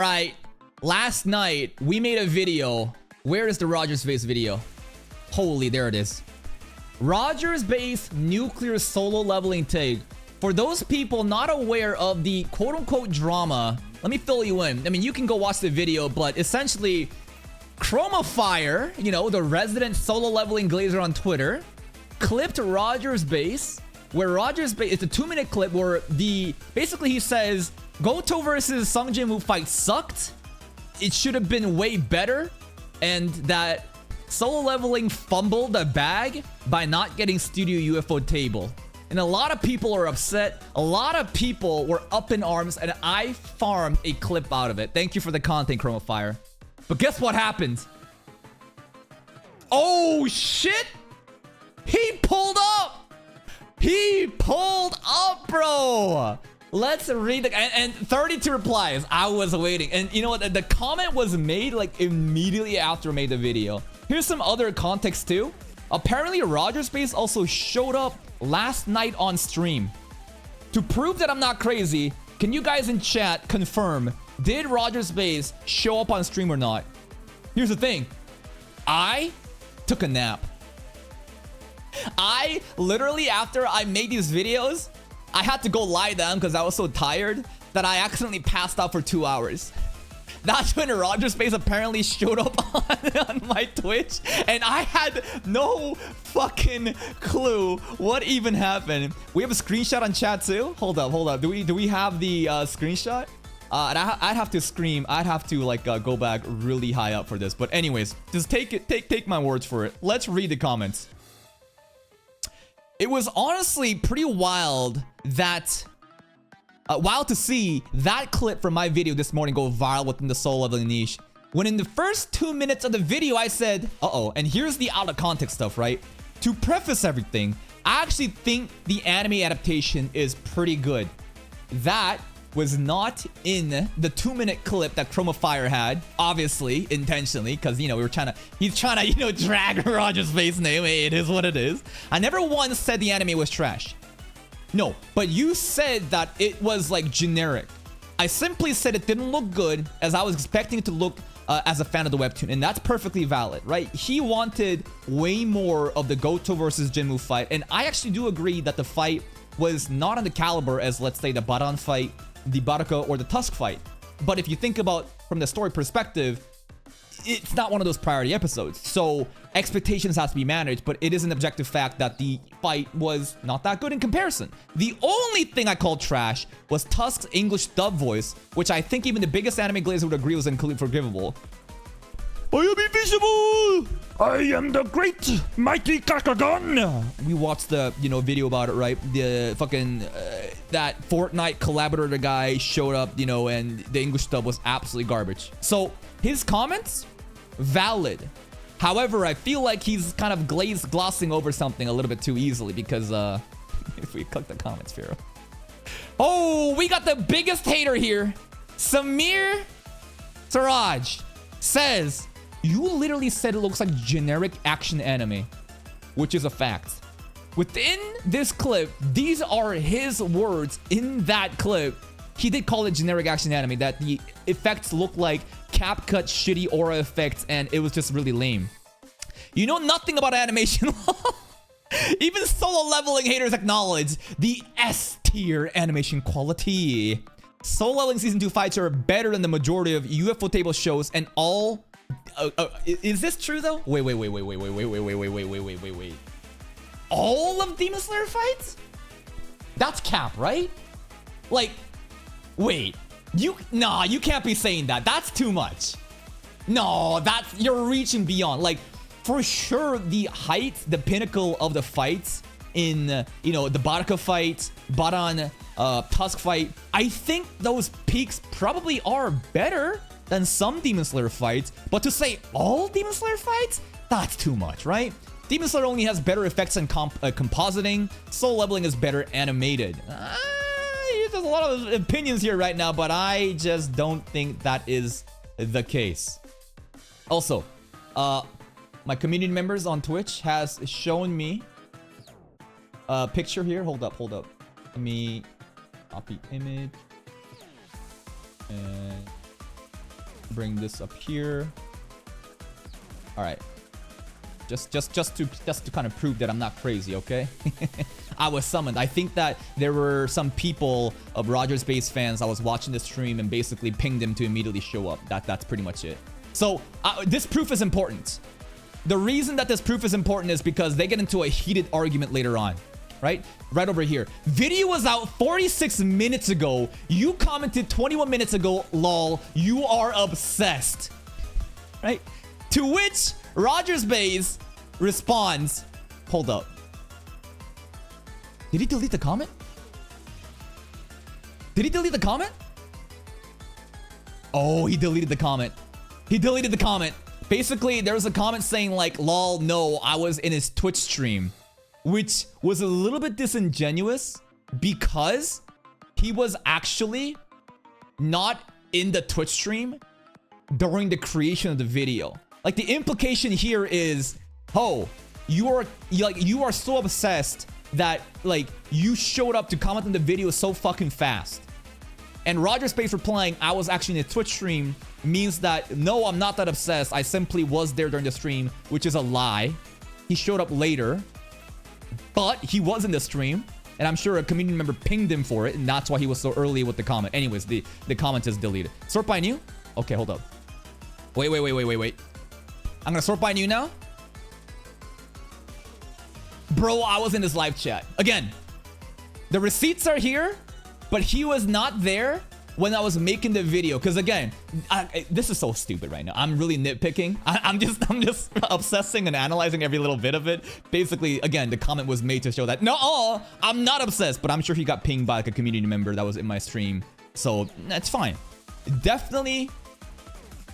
Right. Last night, we made a video. Where is the RogersBase video? Holy, there it is. RogersBase nuclear solo leveling take. For those people not aware of the quote-unquote drama, let me fill you in. I mean, you can go watch the video, but essentially, Chromafire, you know, the resident solo leveling glazer on Twitter, clipped RogersBase, where RogersBase, it's a 2-minute clip where basically he says, Goto versus Sung Jin-woo fight sucked. It should have been way better. And that solo leveling fumbled the bag by not getting Studio UFO table. And a lot of people are upset. A lot of people were up in arms, and I farmed a clip out of it. Thank you for the content, Chromafire. But guess what happened? Oh, shit! He pulled up! He pulled up, bro! Let's read the... And 32 replies. I was waiting. And you know what? The comment was made, like, immediately after I made the video. Here's some other context, too. Apparently, RogersBase also showed up last night on stream. To prove that I'm not crazy, can you guys in chat confirm, did RogersBase show up on stream or not? Here's the thing. I took a nap. I literally, after I made these videos, I had to go lie down because I was so tired that I accidentally passed out for 2 hours. That's when RogersBase apparently showed up on my Twitch, and I had no fucking clue what even happened. We have a screenshot on chat too. Hold up. Do we have the screenshot? And I'd have to scream. I'd have to like go back really high up for this. But anyways, just take my words for it. Let's read the comments. It was honestly pretty wild that. Wild to see that clip from my video this morning go viral within the solo leveling niche. When in the first 2 minutes of the video, I said, uh-oh, and here's the out of context stuff, right? To preface everything, I actually think the anime adaptation is pretty good. That was not in the 2-minute clip that Chromafire had, obviously, intentionally, because, you know, he's trying to, you know, drag RogersBase name. It is what it is. I never once said the anime was trash. No, but you said that it was like generic. I simply said it didn't look good as I was expecting it to look as a fan of the webtoon, and that's perfectly valid, right? He wanted way more of the Goto versus Jinwoo fight, and I actually do agree that the fight was not on the caliber as, let's say, the Baran fight, the Baraka, or the Tusk fight. But if you think about from the story perspective, it's not one of those priority episodes, so expectations has to be managed, but it is an objective fact that the fight was not that good in comparison. The only thing I called trash was Tusk's English dub voice, which I think even the biggest anime glazer would agree was unforgivable. I am invisible! I am the great mighty Kakagon! We watched the, you know, video about it, right? The fucking, that Fortnite collaborator guy showed up, you know, and the English dub was absolutely garbage. So, his comments, valid. However, I feel like he's kind of glossing over something a little bit too easily because, if we click the comments, Pharaoh. Oh, we got the biggest hater here. Samir Siraj says, you literally said it looks like generic action anime, which is a fact. Within this clip, these are his words in that clip. He did call it generic action anime, that the effects look like CapCut shitty aura effects, and it was just really lame. You know nothing about animation. Even solo leveling haters acknowledge the S-tier animation quality. Solo leveling season 2 fights are better than the majority of UFO table shows, and all... is this true though? Wait. All of Demon Slayer fights? That's cap, right? Like... Wait, you can't be saying that. That's too much. No, you're reaching beyond. Like, for sure, the height, the pinnacle of the fights in, you know, the Baraka fight, Baran, Tusk fight, I think those peaks probably are better than some Demon Slayer fights. But to say all Demon Slayer fights, that's too much, right? Demon Slayer only has better effects and compositing. Soul leveling is better animated. There's a lot of opinions here right now, but I just don't think that is the case. Also, my community members on Twitch has shown me a picture here. Hold up. Let me copy image. And bring this up here. All right. Just to kind of prove that I'm not crazy, okay? I was summoned. I think that there were some people of RogersBase fans that was watching the stream and basically pinged them to immediately show up. That's pretty much it. So this proof is important. The reason that this proof is important is because they get into a heated argument later on. Right over here. Video was out 46 minutes ago. You commented 21 minutes ago, lol. You are obsessed. Right? To which RogersBase responds, hold up. Did he delete the comment? Did he delete the comment? Oh, he deleted the comment. He deleted the comment. Basically, there was a comment saying like, lol, no, I was in his Twitch stream. Which was a little bit disingenuous because he was actually not in the Twitch stream during the creation of the video. Like the implication here is, oh, you are so obsessed that like you showed up to comment on the video so fucking fast. And RogersBase replying, I was actually in a Twitch stream means that no, I'm not that obsessed. I simply was there during the stream, which is a lie. He showed up later. But he was in the stream, and I'm sure a community member pinged him for it, and that's why he was so early with the comment. Anyways, the comment is deleted. Sort by new? Okay, hold up. Wait. I'm gonna sort by new now. Bro, I was in his live chat. Again, the receipts are here, but he was not there when I was making the video. Because again, this is so stupid right now. I'm really nitpicking. I'm just obsessing and analyzing every little bit of it. Basically, again, the comment was made to show that, no, I'm not obsessed. But I'm sure he got pinged by like a community member that was in my stream. So that's fine. Definitely,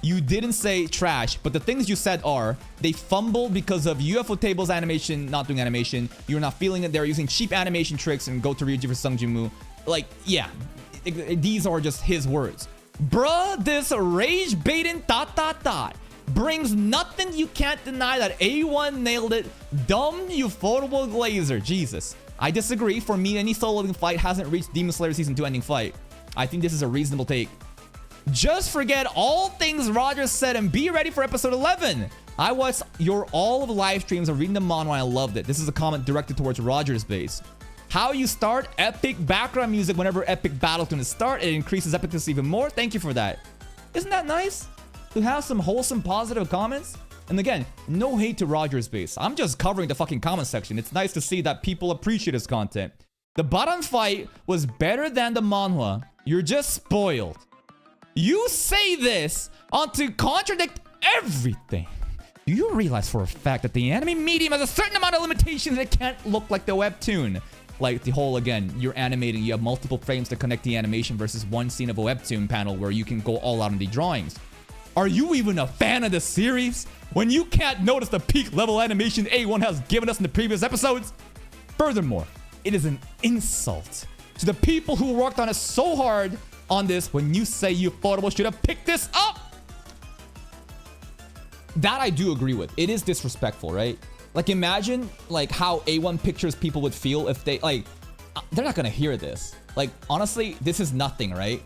you didn't say trash. But the things you said are, they fumbled because of UFO tables animation, not doing animation. You're not feeling it. They're using cheap animation tricks and go to Ryuji for Sung Jinwoo. Like, yeah. These are just his words. Bruh, this rage baiting ... brings nothing. You can't deny that A1 nailed it. Dumb ufotable glazer. Jesus. I disagree. For me, any solo living fight hasn't reached Demon Slayer Season 2 ending fight. I think this is a reasonable take. Just forget all things Roger said and be ready for episode 11. I watched your all of the live streams of reading the manga and I loved it. This is a comment directed towards RogersBase. How you start epic background music whenever epic battle's gonna start. It increases epicness even more. Thank you for that. Isn't that nice? To have some wholesome positive comments? And again, no hate to RogersBase. I'm just covering the fucking comment section. It's nice to see that people appreciate his content. The bottom fight was better than the manhwa. You're just spoiled. You say this to contradict everything. Do you realize for a fact that the anime medium has a certain amount of limitations that can't look like the webtoon? Like the whole, again, you're animating, you have multiple frames to connect the animation versus one scene of a webtoon panel where you can go all out on the drawings. Are you even a fan of the series when you can't notice the peak level animation A1 has given us in the previous episodes? Furthermore, it is an insult to the people who worked on it so hard on this when you say Ufotable should have picked this up. That I do agree with. It is disrespectful, right? Like, imagine, like, how A1 Pictures people would feel if they, like, they're not gonna hear this. Like, honestly, this is nothing, right?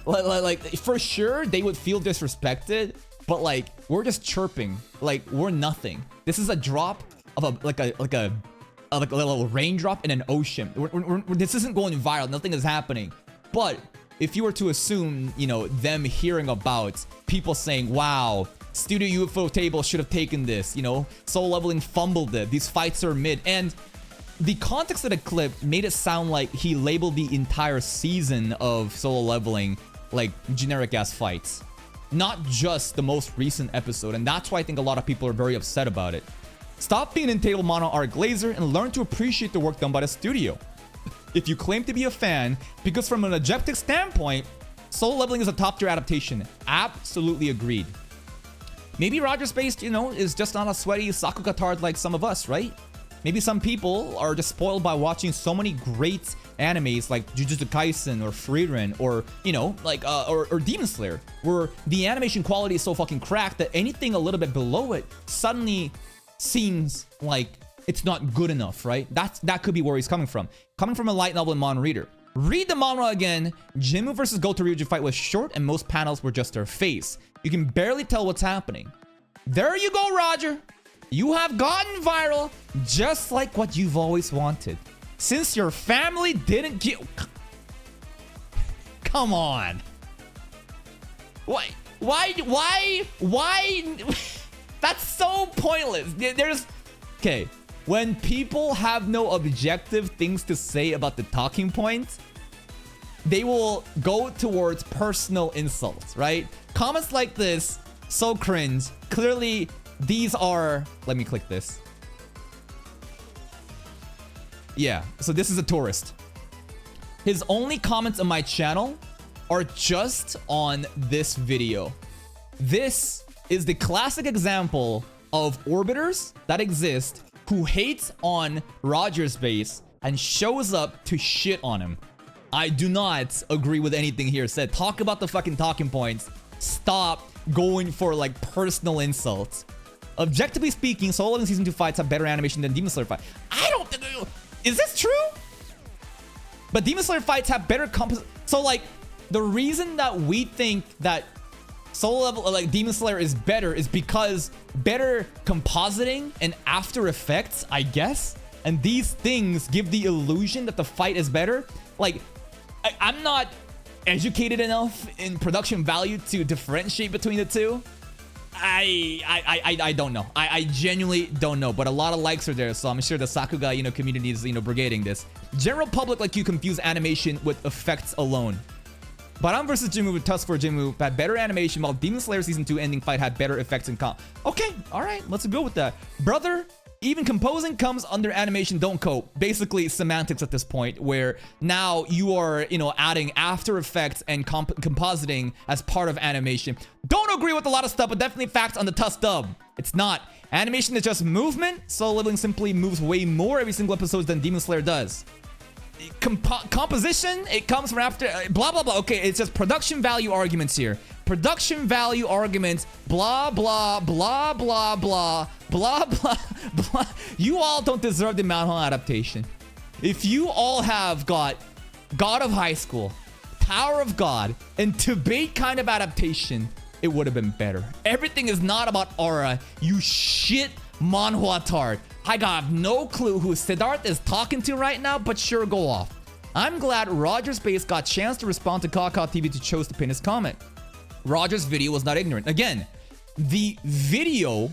Like, for sure, they would feel disrespected, but, like, we're just chirping. Like, we're nothing. This is a drop of a little raindrop in an ocean. This isn't going viral. Nothing is happening. But if you were to assume, you know, them hearing about people saying, wow, Studio UFO Table should have taken this, you know, Soul Leveling fumbled it, these fights are mid, and the context of the clip made it sound like he labeled the entire season of Solo Leveling like generic ass fights, not just the most recent episode, and that's why I think a lot of people are very upset about it. Stop being in table mono art glazer and learn to appreciate the work done by the studio. If you claim to be a fan, because from an objective standpoint, Solo Leveling is a top tier adaptation. Absolutely agreed. Maybe RogersBase, you know, is just not a sweaty Sakuga tard like some of us, right? Maybe some people are just spoiled by watching so many great animes like Jujutsu Kaisen or Frieren or, you know, like, or Demon Slayer, where the animation quality is so fucking cracked that anything a little bit below it suddenly seems like it's not good enough, right? That could be where he's coming from. Coming from a light novel and manga reader. Read the manhwa again. Jinmu versus Goto Ryuji fight was short and most panels were just their face. You can barely tell what's happening. There you go, Roger. You have gotten viral just like what you've always wanted. Since your family didn't get... Come on. Why? That's so pointless. There's... Okay. When people have no objective things to say about the talking points, they will go towards personal insults, right? Comments like this, so cringe. Clearly, these are... Let me click this. Yeah, so this is a tourist. His only comments on my channel are just on this video. This is the classic example of orbiters that exist who hates on RogersBase and shows up to shit on him. I do not agree with anything here said. Talk about the fucking talking points. Stop going for like personal insults. Objectively speaking, Solo Leveling Season 2 fights have better animation than Demon Slayer fight. I don't think... Is this true? But Demon Slayer fights have better So like, the reason that we think that Solo Level, like Demon Slayer is better is because better compositing and After Effects, I guess. And these things give the illusion that the fight is better. Like, I'm not educated enough in production value to differentiate between the two. I don't know. I genuinely don't know. But a lot of likes are there, so I'm sure the Sakuga, community is, brigading this. General public like you confuse animation with effects alone. Baran versus Jinmu with Tusk for Jinmu had better animation, while Demon Slayer Season 2 ending fight had better effects and comp. Okay, alright, let's go with that. Brother, even composing comes under animation, don't cope. Basically, semantics at this point, where now you are, adding After Effects and compositing as part of animation. Don't agree with a lot of stuff, but definitely facts on the Tusk dub. It's not. Animation is just movement. Solo Leveling simply moves way more every single episode than Demon Slayer does. Composition, it comes from after blah blah blah. Okay, it's just production value arguments here. Production value arguments, blah blah blah blah blah blah blah blah. You all don't deserve the manhwa adaptation. If you all have got God of High School, Tower of God, and debate kind of adaptation, it would have been better. Everything is not about aura, you shit manhwa tard. I got no clue who Siddharth is talking to right now, but sure, go off. I'm glad RogersBase got a chance to respond to Kakao TV to chose to pin his comment. Roger's video was not ignorant. Again, the video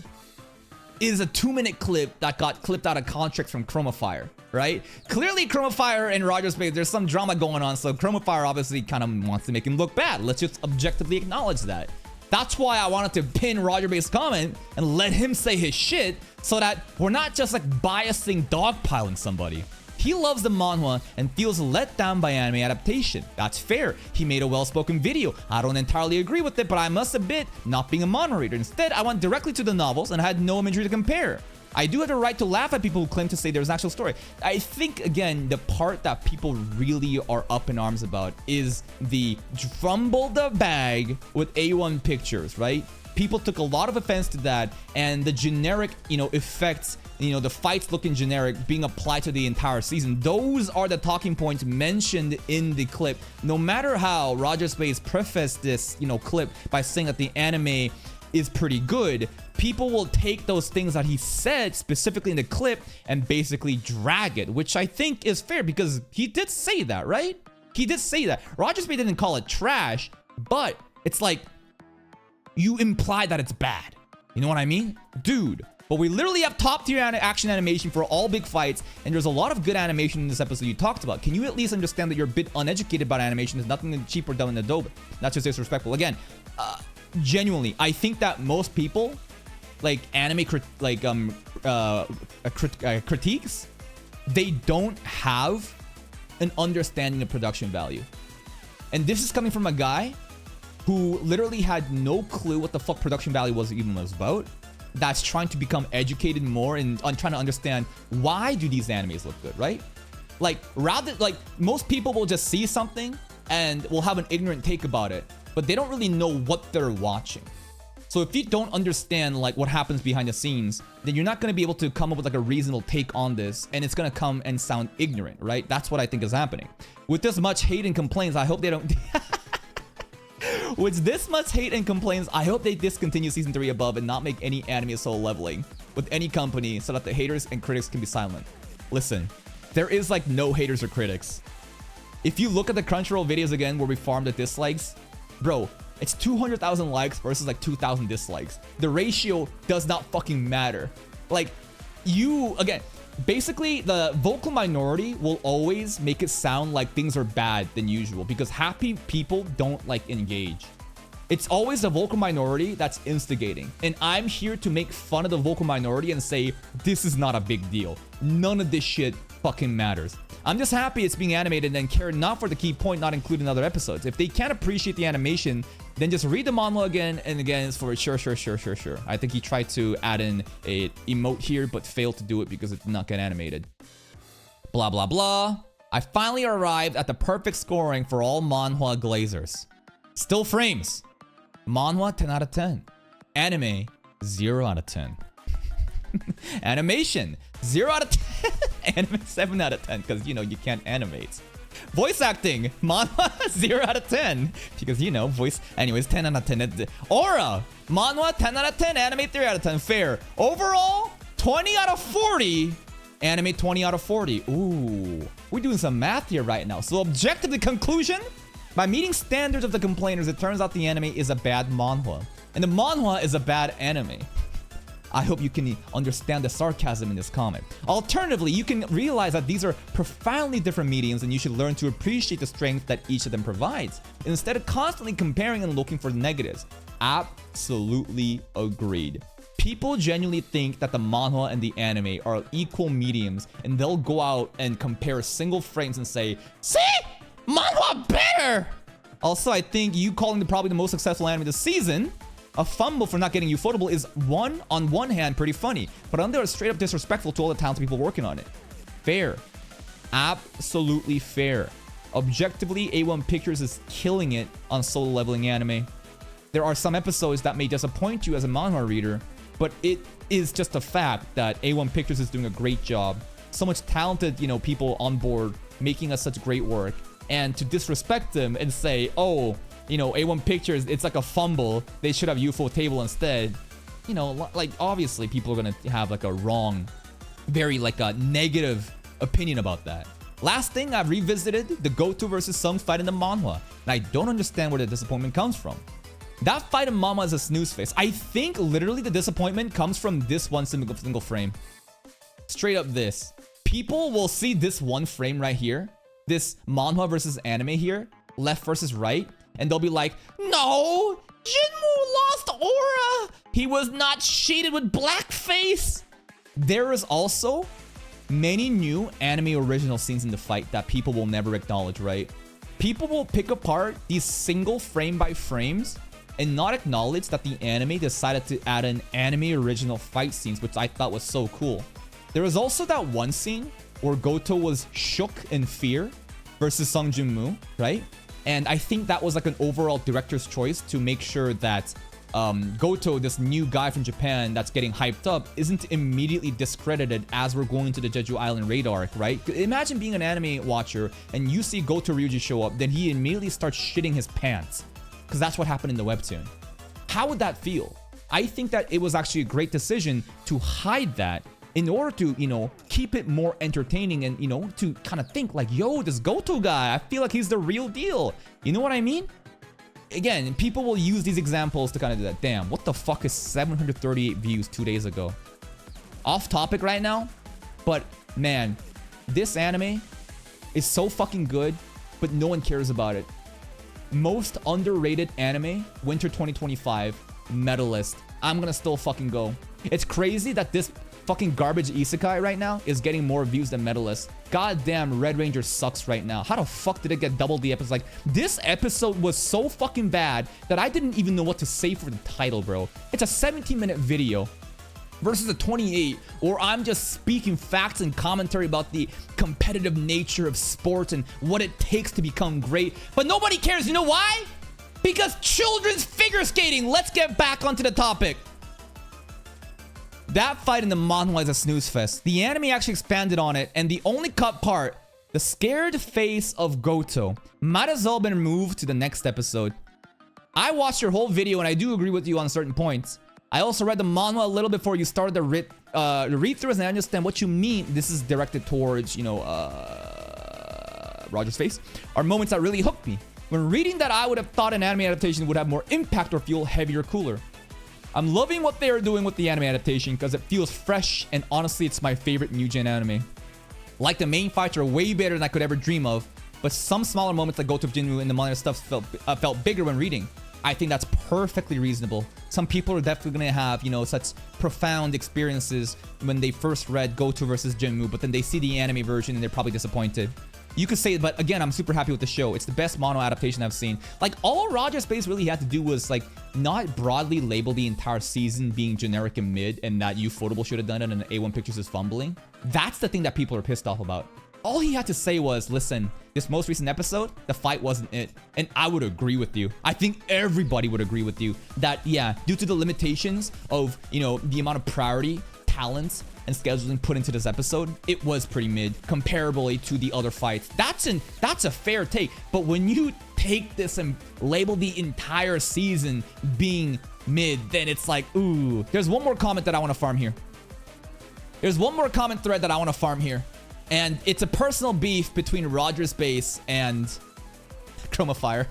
is a 2-minute clip that got clipped out of contract from Chromafire, right? Clearly, Chromafire and RogersBase, there's some drama going on, so Chromafire obviously kind of wants to make him look bad. Let's just objectively acknowledge that. That's why I wanted to pin RogersBase's comment and let him say his shit so that we're not just like biasing, dogpiling somebody. He loves the manhwa and feels let down by anime adaptation. That's fair. He made a well-spoken video. I don't entirely agree with it, but I must admit, not being a manhwa reader. Instead, I went directly to the novels and had no imagery to compare. I do have the right to laugh at people who claim to say there's an actual story. I think, again, the part that people really are up in arms about is the fumble the bag with A1 pictures, right? People took a lot of offense to that, and the generic, effects, the fights looking generic being applied to the entire season. Those are the talking points mentioned in the clip. No matter how RogersBase prefaced this, clip by saying that the anime is pretty good, people will take those things that he said specifically in the clip and basically drag it, which I think is fair because he did say that, right? He did say that. RogersBase didn't call it trash, but it's like you imply that it's bad. You know what I mean? Dude. But we literally have top tier action animation for all big fights, and there's a lot of good animation in this episode you talked about. Can you at least understand that you're a bit uneducated about animation? There's nothing cheap or done in Adobe. That's just disrespectful. Again, genuinely, I think that most people, like anime critiques, they don't have an understanding of production value. And this is coming from a guy who literally had no clue what the fuck production value was about. That's trying to become educated more and trying to understand why do these animes look good, right? Like most people will just see something and will have an ignorant take about it, but they don't really know what they're watching. So if you don't understand like what happens behind the scenes, then you're not going to be able to come up with like a reasonable take on this, and it's going to come and sound ignorant, right? That's what I think is happening. With this much hate and complaints, I hope they don't... With this much hate and complaints, I hope they discontinue Season 3 above and not make any anime solo leveling with any company so that the haters and critics can be silent. Listen, there is like no haters or critics. If you look at the Crunchyroll videos again where we farm the dislikes, bro, it's 200,000 likes versus like 2,000 dislikes. The ratio does not fucking matter. Like, again, basically the vocal minority will always make it sound like things are bad than usual because happy people don't like engage. It's always the vocal minority that's instigating. And I'm here to make fun of the vocal minority and say, this is not a big deal. None of this shit fucking matters. I'm just happy it's being animated and care not for the key point not included in other episodes. If they can't appreciate the animation, then just read the manga again and again for sure. I think he tried to add in a emote here, but failed to do it because it did not get animated. Blah, blah, blah. I finally arrived at the perfect scoring for all manhwa glazers. Still frames. Manhwa 10 out of 10. Anime 0 out of 10. Animation 0 out of 10. Anime 7 out of 10 because you know you can't animate. Voice acting manhwa 0 out of 10 because you know voice. Anyways, 10 out of 10. Aura manhwa 10 out of 10. Anime 3 out of 10. Fair. Overall 20 out of 40. Anime 20 out of 40. Ooh, we're doing some math here right now. So objectively, conclusion: by meeting standards of the complainers, it turns out the anime is a bad manhwa and the manhwa is a bad anime. I hope you can understand the sarcasm in this comment. Alternatively, you can realize that these are profoundly different mediums and you should learn to appreciate the strength that each of them provides, instead of constantly comparing and looking for the negatives. Absolutely agreed. People genuinely think that the manhwa and the anime are equal mediums and they'll go out and compare single frames and say, see? Manhwa better! Also, I think you calling probably the most successful anime this season a fumble for not getting Ufotable is on one hand pretty funny, but on the other straight up disrespectful to all the talented people working on it. Fair. Absolutely fair. Objectively, A1 Pictures is killing it on solo leveling anime. There are some episodes that may disappoint you as a manhwa reader, but it is just a fact that A1 Pictures is doing a great job. So much talented, you know, people on board making us such great work. And to disrespect them and say, oh, you know, A1 Pictures, it's like a fumble, they should have Ufotable instead. You know, like obviously people are gonna have like a wrong, very like a negative opinion about that. Last thing, I've revisited the Goto versus Sung fight in the manhwa, and I don't understand where the disappointment comes from. That fight in manhwa is a snooze fest. I think literally the disappointment comes from this one single frame. Straight up this. People will see this one frame right here, this manhwa versus anime here, left versus right, and they'll be like, no, Jinwoo lost aura. He was not shaded with blackface. There is also many new anime original scenes in the fight that people will never acknowledge, right? People will pick apart these single frame by frames and not acknowledge that the anime decided to add an anime original fight scenes, which I thought was so cool. There was also that one scene where Goto was shook in fear versus Sung Jin-moo, right? And I think that was like an overall director's choice to make sure that Goto, this new guy from Japan that's getting hyped up, isn't immediately discredited as we're going to the Jeju Island raid arc, right? Imagine being an anime watcher and you see Goto Ryuji show up, then he immediately starts shitting his pants. Because that's what happened in the webtoon. How would that feel? I think that it was actually a great decision to hide that in order to, you know, keep it more entertaining and, you know, to kind of think like, yo, this Goto guy, I feel like he's the real deal. You know what I mean? Again, people will use these examples to kind of do that. Damn, what the fuck is 738 views 2 days ago? Off topic right now, but man, this anime is so fucking good, but no one cares about it. Most underrated anime, Winter 2025, medalist. I'm gonna still fucking go. It's crazy that this fucking garbage isekai right now is getting more views than medalist. Goddamn, Red Ranger sucks right now. How the fuck did it get double the episode? Like, this episode was so fucking bad that I didn't even know what to say for the title, bro. It's a 17-minute video versus a 28, or I'm just speaking facts and commentary about the competitive nature of sports and what it takes to become great. But nobody cares. You know why? Because children's figure skating. Let's get back onto the topic. That fight in the manhwa is a snooze fest. The anime actually expanded on it, and the only cut part, the scared face of Goto, might as well been removed to the next episode. I watched your whole video, and I do agree with you on certain points. I also read the manhwa a little before you started the read-throughs, and I understand what you mean. This is directed towards, you know, RogersBase. Are moments that really hooked me. When reading that, I would have thought an anime adaptation would have more impact or feel heavier, cooler. I'm loving what they are doing with the anime adaptation because it feels fresh, and honestly, it's my favorite new gen anime. Like, the main fights are way better than I could ever dream of, but some smaller moments like Goto Jinmu and the minor stuff felt bigger when reading. I think that's perfectly reasonable. Some people are definitely going to have, you know, such profound experiences when they first read Goto versus Jinmu, but then they see the anime version and they're probably disappointed. You could say it, but again, I'm super happy with the show. It's the best mono adaptation I've seen. Like, all RogersBase really had to do was, like, not broadly label the entire season being generic and mid, and that Ufotable should have done it and A1 Pictures is fumbling. That's the thing that people are pissed off about. All he had to say was, listen, this most recent episode, the fight wasn't it. And I would agree with you. I think everybody would agree with you that, yeah, due to the limitations of, you know, the amount of priority, talents, and scheduling put into this episode, it was pretty mid comparably to the other fights. That's a fair take. But when you take this and label the entire season being mid, then it's like, ooh. There's one more comment that I want to farm here. There's one more comment thread that I want to farm here. And it's a personal beef between RogersBase and Chroma Fire.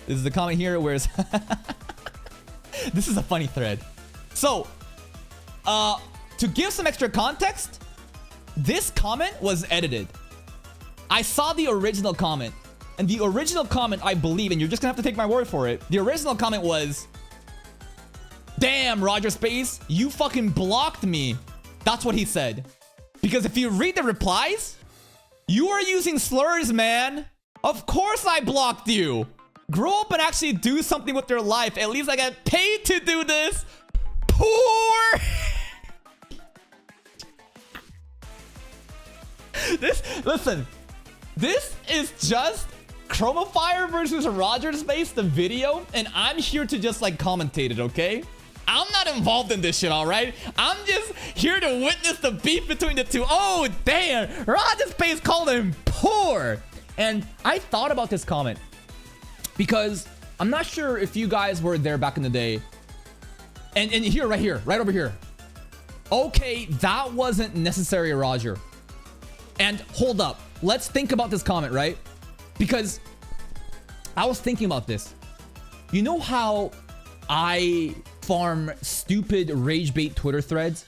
This is the comment here where it's this is a funny thread. So, to give some extra context, this comment was edited. I saw the original comment. And the original comment, I believe, and you're just gonna have to take my word for it. The original comment was, damn, RogersBase, you fucking blocked me. That's what he said. Because if you read the replies, you are using slurs, man. Of course I blocked you. Grow up and actually do something with your life. At least I get paid to do this. Poor. Listen, this is just Chroma Fire versus RogersBase, the video, and I'm here to just like commentate it, okay? I'm not involved in this shit, all right? I'm just here to witness the beef between the two. Oh, damn. RogersBase called him poor. And I thought about this comment because I'm not sure if you guys were there back in the day. And here, right over here. Okay, that wasn't necessary, Roger. And hold up. Let's think about this comment, right? Because I was thinking about this. You know how I farm stupid rage bait Twitter threads?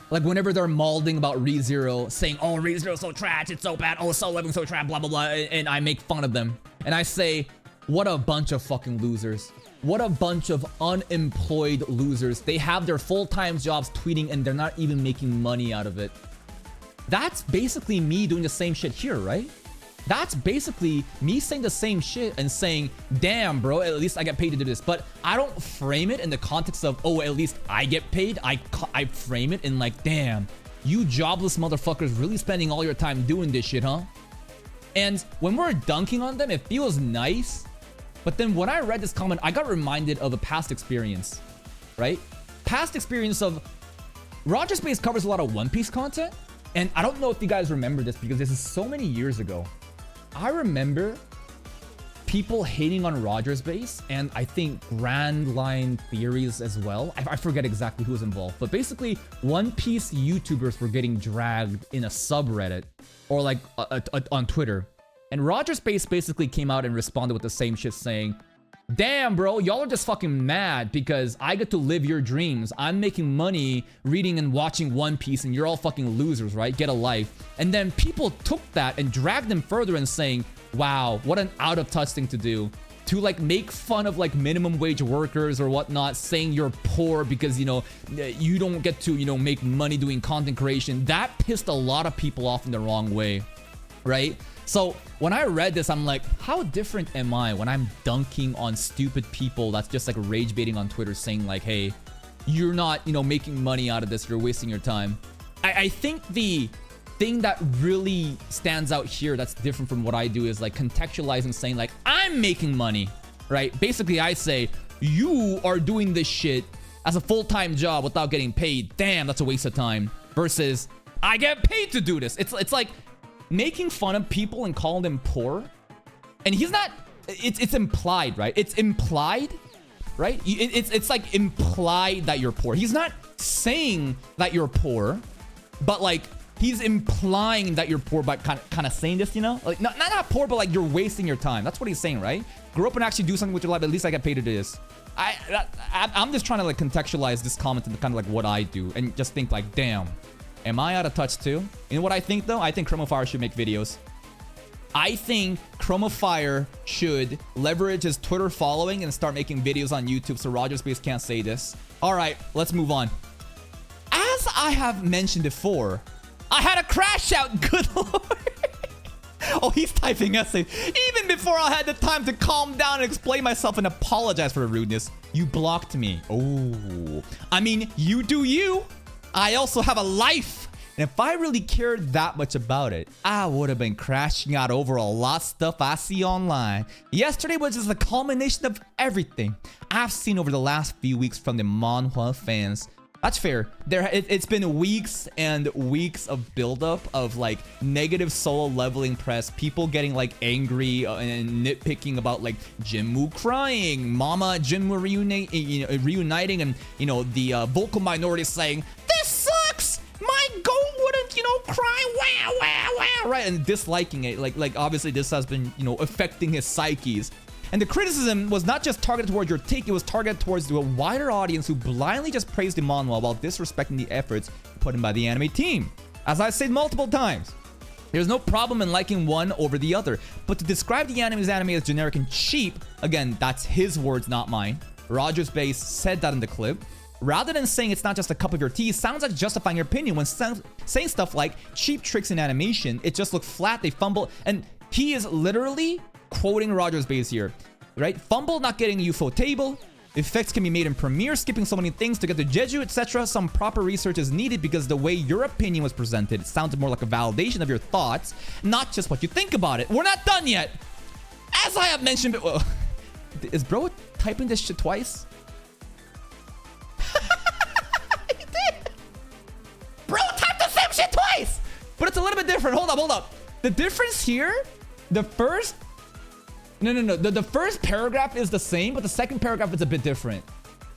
Like whenever they're mauling about ReZero, saying, oh, ReZero so trash, it's so bad, oh, Solo Leveling so trash, blah, blah, blah, and I make fun of them. And I say, what a bunch of fucking losers. What a bunch of unemployed losers. They have their full-time jobs tweeting and they're not even making money out of it. That's basically me doing the same shit here, right? That's basically me saying the same shit and saying, damn, bro, at least I get paid to do this. But I don't frame it in the context of, oh, at least I get paid. I frame it in like, damn, you jobless motherfuckers really spending all your time doing this shit, huh? And when we're dunking on them, it feels nice. But then when I read this comment, I got reminded of a past experience, right? Past experience of RogersBase covers a lot of One Piece content. And I don't know if you guys remember this because this is so many years ago. I remember people hating on RogersBase and I think Grand Line Theories as well. I forget exactly who was involved, but basically One Piece YouTubers were getting dragged in a subreddit or like on Twitter. And RogersBase basically came out and responded with the same shit saying, damn, bro, y'all are just fucking mad because I get to live your dreams. I'm making money reading and watching One Piece and you're all fucking losers, right? Get a life. And then people took that and dragged them further and saying, wow, what an out of touch thing to do. To like make fun of like minimum wage workers or whatnot, saying you're poor because, you know, you don't get to, you know, make money doing content creation. That pissed a lot of people off in the wrong way, right? So when I read this, I'm like, how different am I when I'm dunking on stupid people that's just like rage baiting on Twitter saying like, hey, you're not, you know, making money out of this, you're wasting your time. I think the thing that really stands out here that's different from what I do is like contextualizing saying like, I'm making money. right? Basically, I say, you are doing this shit as a full-time job without getting paid. Damn, that's a waste of time. Versus, I get paid to do this. It's like making fun of people and calling them poor. And he's not, it's implied, right? It's implied, right? It's like implied that you're poor. He's not saying that you're poor, but like he's implying that you're poor by kind of saying this, you know? Like not poor, but like you're wasting your time. That's what he's saying, right? Grow up and actually do something with your life. At least I get paid to do this. I'm just trying to like contextualize this comment into kind of like what I do and just think like, damn, am I out of touch too? You know what I think though? I think Chromafire should make videos. I think Chromafire should leverage his Twitter following and start making videos on YouTube so RogersBase can't say this. All right, let's move on. As I have mentioned before, I had a crash out. Good lord. Oh, he's typing essays. Even before I had the time to calm down and explain myself and apologize for the rudeness, you blocked me. Oh, I mean, you do you. I also have a life. And if I really cared that much about it, I would have been crashing out over a lot of stuff I see online. Yesterday was just a culmination of everything I've seen over the last few weeks from the manhwa fans. That's fair. It's been weeks and weeks of buildup of like negative solo leveling press, people getting like angry and nitpicking about like Jinwoo crying, Mama Jinwoo reuniting, and you know the vocal minority saying this sucks. My goal wouldn't, you know, cry, wow, wow, wow, right, and disliking it. Like obviously this has been, you know, affecting his psyches. And the criticism was not just targeted towards your take, it was targeted towards a wider audience who blindly just praised the manhwa while disrespecting the efforts put in by the anime team. As I've said multiple times, there's no problem in liking one over the other, but to describe the anime's anime as generic and cheap, again, that's his words, not mine. RogersBase said that in the clip. Rather than saying it's not just a cup of your tea, sounds like justifying your opinion when saying stuff like cheap tricks in animation, it just looked flat, they fumble, and he is literally quoting RogersBase here, right? Fumble not getting a UFO table, effects can be made in Premiere, skipping so many things to get to Jeju, etc. Some proper research is needed because the way your opinion was presented, it sounded more like a validation of your thoughts, not just what you think about it. We're not done yet. As I have mentioned, is bro typing this shit twice? He did. Bro typed the same shit twice, but it's a little bit different. Hold up. The difference here, the first paragraph is the same, but the second paragraph is a bit different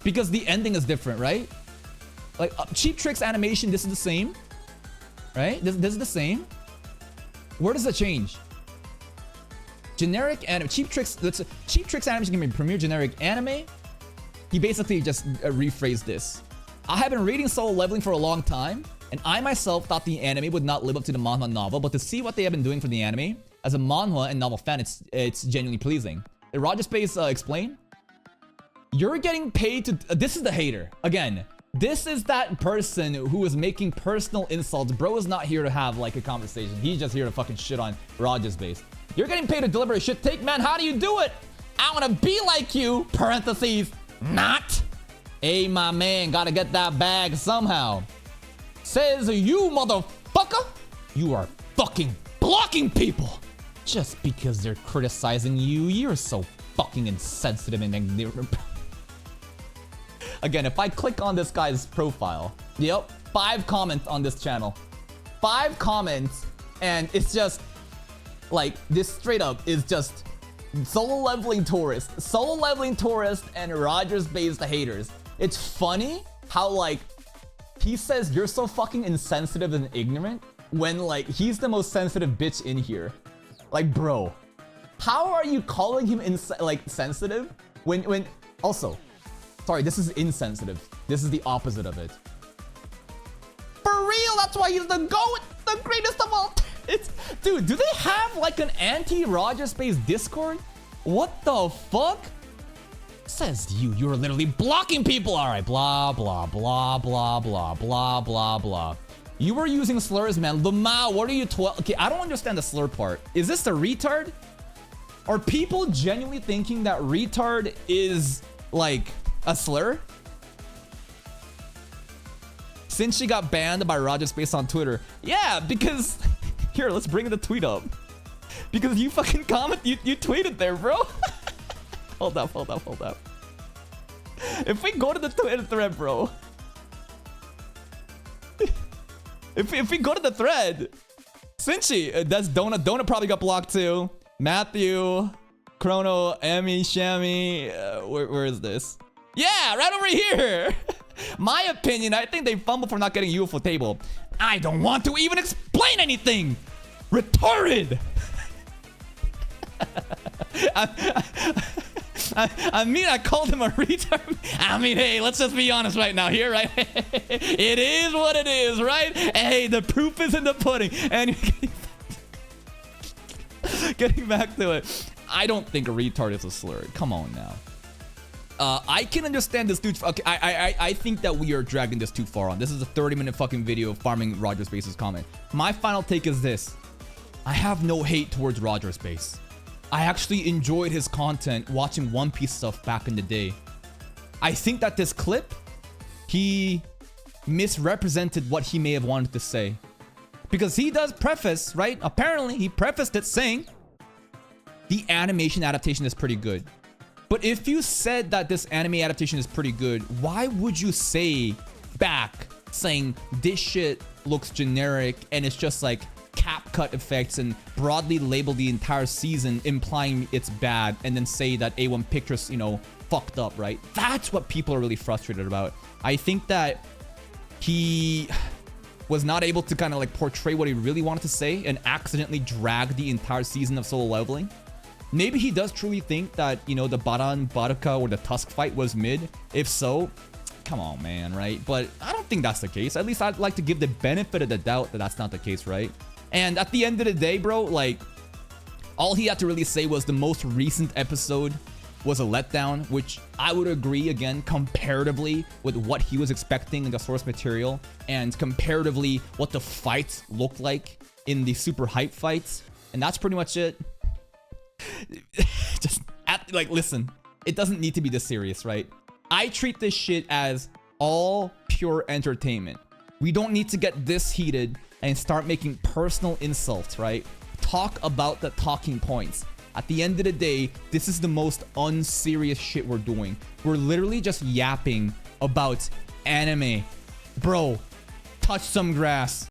because the ending is different, right? Like cheap tricks animation, this is the same, right? This is the same. Where does it change? Generic anime, cheap tricks animation can be Premiere generic anime. He basically just rephrased this. I have been reading Solo Leveling for a long time, and I myself thought the anime would not live up to the manhwa novel, but to see what they have been doing for the anime, as a manhwa and novel fan, it's genuinely pleasing. Did RogersBase explain? You're getting paid to... this is the hater. Again, this is that person who is making personal insults. Bro is not here to have like a conversation. He's just here to fucking shit on RogersBase. You're getting paid to deliver a shit take, man. How do you do it? I want to be like you, parentheses, not. Hey, my man, gotta get that bag somehow. Says you, motherfucker. You are fucking blocking people. Just because they're criticizing you, you're so fucking insensitive and ignorant. Again, if I click on this guy's profile, yep, 5 comments on this channel. 5 comments, and it's just, like, this straight up is just Solo Leveling Tourist, and RogersBase the haters. It's funny how, like, he says you're so fucking insensitive and ignorant when, like, he's the most sensitive bitch in here. Like, bro, how are you calling him sensitive when also, sorry, this is insensitive. This is the opposite of it. For real, that's why he's the GOAT, the greatest of all. Dude, do they have like an anti-RogersBase Discord? What the fuck? Says you're literally blocking people. All right, blah, blah, blah, blah, blah, blah, blah, blah. You were using slurs, man. Lamau, what are you 12? Okay, I don't understand the slur part. Is this the retard? Are people genuinely thinking that retard is like a slur? Since she got banned by RogersBase on Twitter. Yeah, because here, let's bring the tweet up. Because you fucking you tweeted there, bro. Hold up. If we go to the Twitter thread, bro. If we go to the thread, Cinchi, that's Donut probably got blocked too. Matthew, Chrono, Emmy, Shammy, where is this? Yeah, right over here. My opinion, I think they fumbled for not getting UFO table. I don't want to even explain anything. Retarded. I mean, I called him a retard. I mean, hey, let's just be honest right now here, right? It is what it is, right? Hey, the proof is in the pudding. And getting back to it, I don't think a retard is a slur. Come on now. I can understand this dude. Okay, I think that we are dragging this too far on. This is a 30-minute fucking video of farming RogersBase's comment. My final take is this. I have no hate towards RogersBase. I actually enjoyed his content watching One Piece stuff back in the day. I think that this clip, he misrepresented what he may have wanted to say. Because he does preface, right? Apparently, he prefaced it saying the animation adaptation is pretty good. But if you said that this anime adaptation is pretty good, why would you say back saying this shit looks generic and it's just like cap cut effects and broadly label the entire season implying it's bad and then say that A1 Pictures, you know, fucked up, right? That's what people are really frustrated about. I think that he was not able to kind of like portray what he really wanted to say and accidentally drag the entire season of Solo Leveling. Maybe he does truly think that, you know, the Baran, Baraka, or the Tusk fight was mid. If so, come on, man, right? But I don't think that's the case. At least I'd like to give the benefit of the doubt that that's not the case, right? And at the end of the day, bro, like, all he had to really say was the most recent episode was a letdown, which I would agree, again, comparatively with what he was expecting in the source material and comparatively what the fights looked like in the super hype fights. And that's pretty much it. Just, like, listen, it doesn't need to be this serious, right? I treat this shit as all pure entertainment. We don't need to get this heated and start making personal insults, right? Talk about the talking points. At the end of the day, this is the most unserious shit we're doing. We're literally just yapping about anime. Bro, touch some grass.